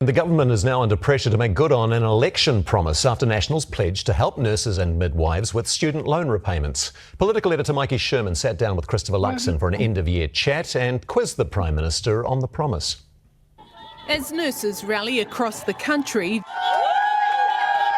The government is now under pressure to make good on an election promise after Nationals pledged to help nurses and midwives with student loan repayments. Political editor Mikey Sherman sat down with Christopher Luxon for an end-of-year chat and quizzed the Prime Minister on the promise. As nurses rally across the country,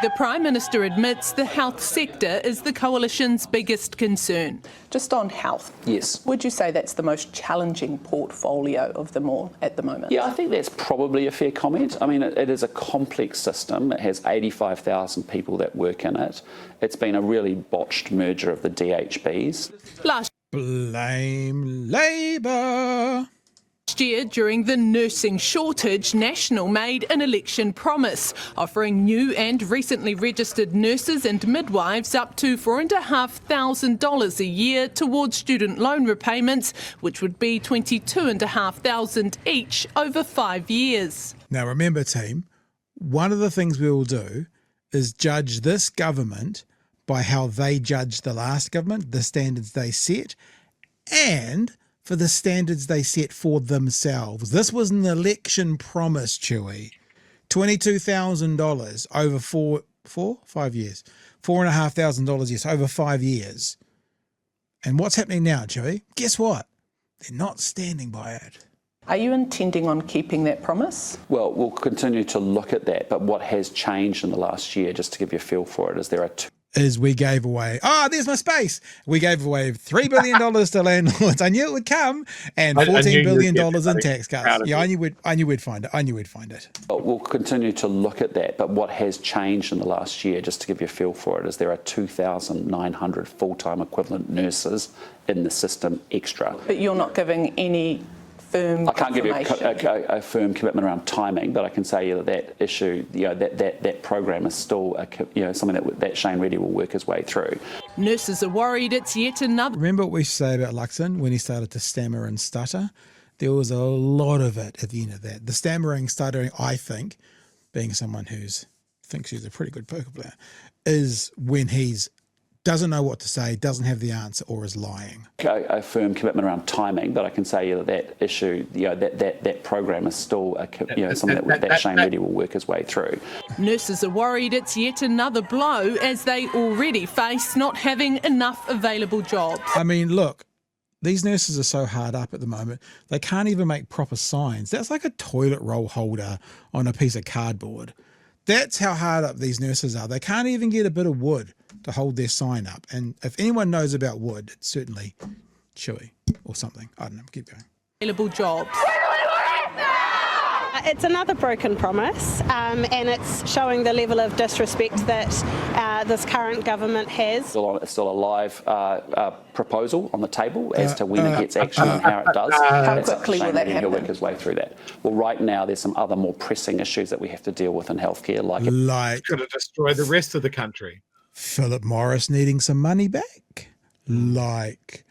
the Prime Minister admits the health sector is the coalition's biggest concern. Just on health, yes. Would you say that's the most challenging portfolio of them all at the moment? Yeah, I think that's probably a fair comment. I mean, it is a complex system. It has 85,000 people that work in it. It's been a really botched merger of the DHBs. Blame Labour. Last year, during the nursing shortage, National made an election promise, offering new and recently registered nurses and midwives up to $4,500 a year towards student loan repayments, which would be $22,500 each over 5 years. Now remember, team, one of the things we will do is judge this government by how they judged the last government, the standards they set, and for the standards they set for themselves. This was an election promise, Chewie. $22,000 over 5 years. $4,500, yes, over 5 years. And what's happening now, Chewie? Guess what? They're not standing by it. Are you intending on keeping that promise? Well, we'll continue to look at that, but what has changed in the last year, just to give you a feel for it, is there are two. Is we gave away, there's my space. We gave away $3 billion to landlords. I knew it would come, and $14 billion in tax cuts. Yeah, I knew we'd find it. We'll continue to look at that, but what has changed in the last year, just to give you a feel for it, is there are 2,900 full-time equivalent nurses in the system extra. But you're not giving any firm I can't give you a firm commitment around timing, but I can say that issue, that program is still something that Shane Reddy will work his way through. Nurses are worried it's yet another. Remember what we say about Luxon when he started to stammer and stutter? There was a lot of it at the end of that. The stammering, stuttering, I think, being someone who thinks he's a pretty good poker player, is when he's doesn't know what to say, doesn't have the answer, or is lying. A firm commitment around timing, but I can say that issue, that program is still something that Shane Reddy will work his way through. Nurses are worried it's yet another blow as they already face not having enough available jobs. I mean, look, these nurses are so hard up at the moment, they can't even make proper signs. That's like a toilet roll holder on a piece of cardboard. That's how hard up these nurses are. They can't even get a bit of wood to hold their sign up. And if anyone knows about wood, it's certainly Chewie or something. I don't know. Keep going. Available jobs. It's another broken promise, and it's showing the level of disrespect that this current government has. Still a live proposal on the table as to when it gets action and how it does. How quickly will that happen? He'll work his way through that. Well, right now there's some other more pressing issues that we have to deal with in healthcare, like it's going to destroy the rest of the country. Philip Morris needing some money back, like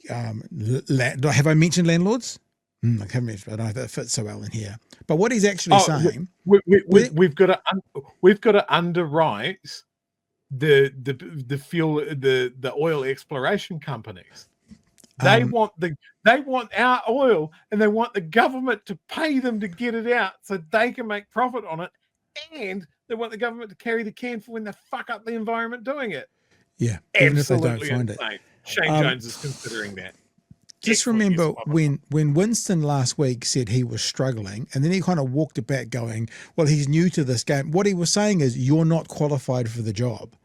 have I mentioned landlords? I haven't mentioned. I don't know if that fits so well in here. But what he's actually saying, we've got to underwrite the fuel, the oil exploration companies. They want our oil, and they want the government to pay them to get it out so they can make profit on it, and they want the government to carry the can for when they fuck up the environment doing it. Yeah, even absolutely if they don't find insane. it. Shane Jones is considering that. Just remember when Winston last week said he was struggling, and then he kind of walked it back going, well, he's new to this game. What he was saying is you're not qualified for the job.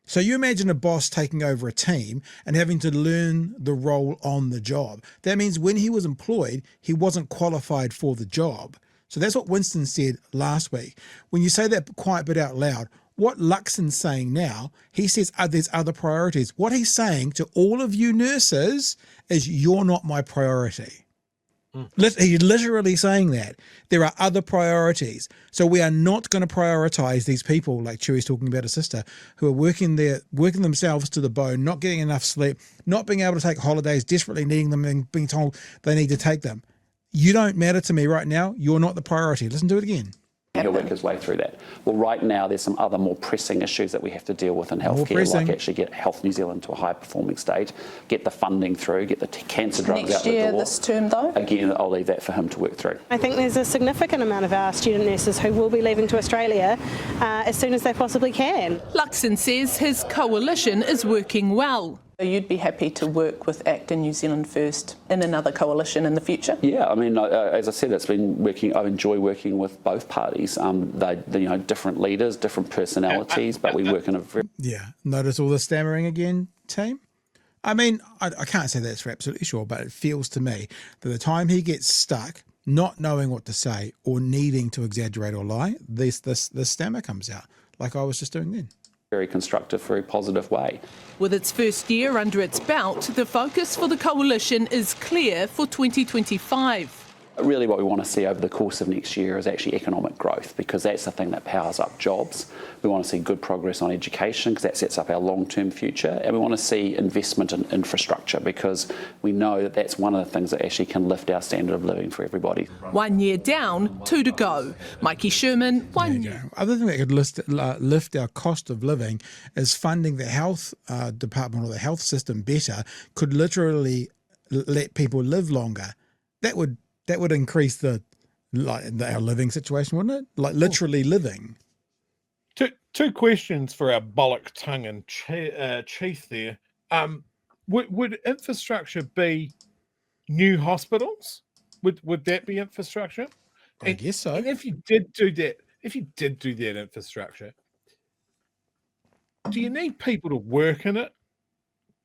So you imagine a boss taking over a team and having to learn the role on the job. That means when he was employed, he wasn't qualified for the job. So that's what Winston said last week. When you say that quite a bit out loud, what Luxon's saying now, he says there's other priorities. What he's saying to all of you nurses is you're not my priority. He's literally saying that. There are other priorities. So we are not going to prioritize these people, like Chewie's talking about his sister, who are working themselves to the bone, not getting enough sleep, not being able to take holidays, desperately needing them and being told they need to take them. You don't matter to me right now. You're not the priority. Listen to it again. He'll work his way through that. Well, right now there's some other more pressing issues that we have to deal with in healthcare, like actually get Health New Zealand to a high-performing state, get the funding through, get the cancer drugs out the door. Next year, this term though? Again, I'll leave that for him to work through. I think there's a significant amount of our student nurses who will be leaving to Australia as soon as they possibly can. Luxon says his coalition is working well. You'd be happy to work with ACT and New Zealand First in another coalition in the future? Yeah, I mean, as I said, it's been working. I enjoy working with both parties. They different leaders, different personalities, but we work in a very... Yeah, notice all the stammering again, team? I mean, I can't say that's for absolutely sure, but it feels to me that the time he gets stuck, not knowing what to say or needing to exaggerate or lie, this stammer comes out, like I was just doing then. Very constructive, very positive way. With its first year under its belt, the focus for the coalition is clear for 2025. Really what we want to see over the course of next year is actually economic growth, because that's the thing that powers up jobs. We want to see good progress on education, because that sets up our long-term future. And we want to see investment in infrastructure, because we know that that's one of the things that actually can lift our standard of living for everybody. 1 year down, 2 to go. Mikey Sherman, one year. Other thing that could lift our cost of living is funding the health department or the health system better, could literally let people live longer. That would increase our living situation, wouldn't it? Like literally living. Two questions for our bollock tongue and chief there. Would infrastructure be new hospitals? Would that be infrastructure? I guess so. And if you did do that infrastructure, do you need people to work in it?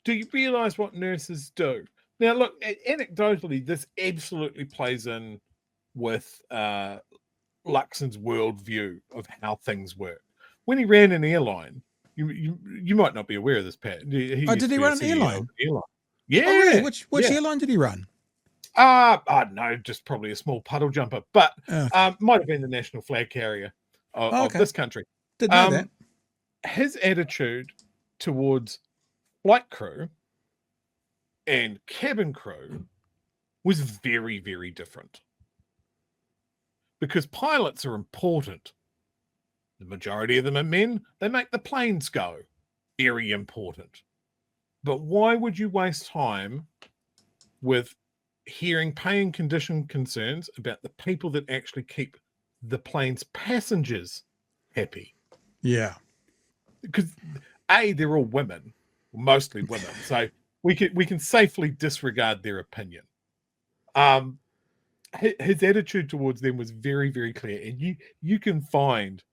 Do you realise what nurses do? Now, look, anecdotally, this absolutely plays in with Luxon's worldview of how things work. When he ran an airline, you might not be aware of this, Pat. Did he run an airline? Yeah. Oh, really? Which airline did he run? I don't know, just probably a small puddle jumper, but might have been the national flag carrier of this country. Didn't know that. His attitude towards flight crew and cabin crew was very, very different. Because pilots are important. The majority of them are men. They make the planes go. Very important. But why would you waste time with hearing pay and condition concerns about the people that actually keep the plane's passengers happy? Yeah. Because they're all women, mostly women. So we can safely disregard their opinion. His attitude towards them was very, very clear, and you can find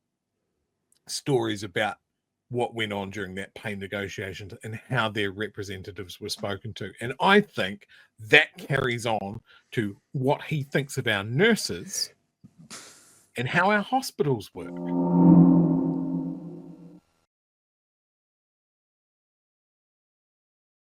stories about what went on during that pay negotiations and how their representatives were spoken to. And I think that carries on to what he thinks of our nurses and how our hospitals work.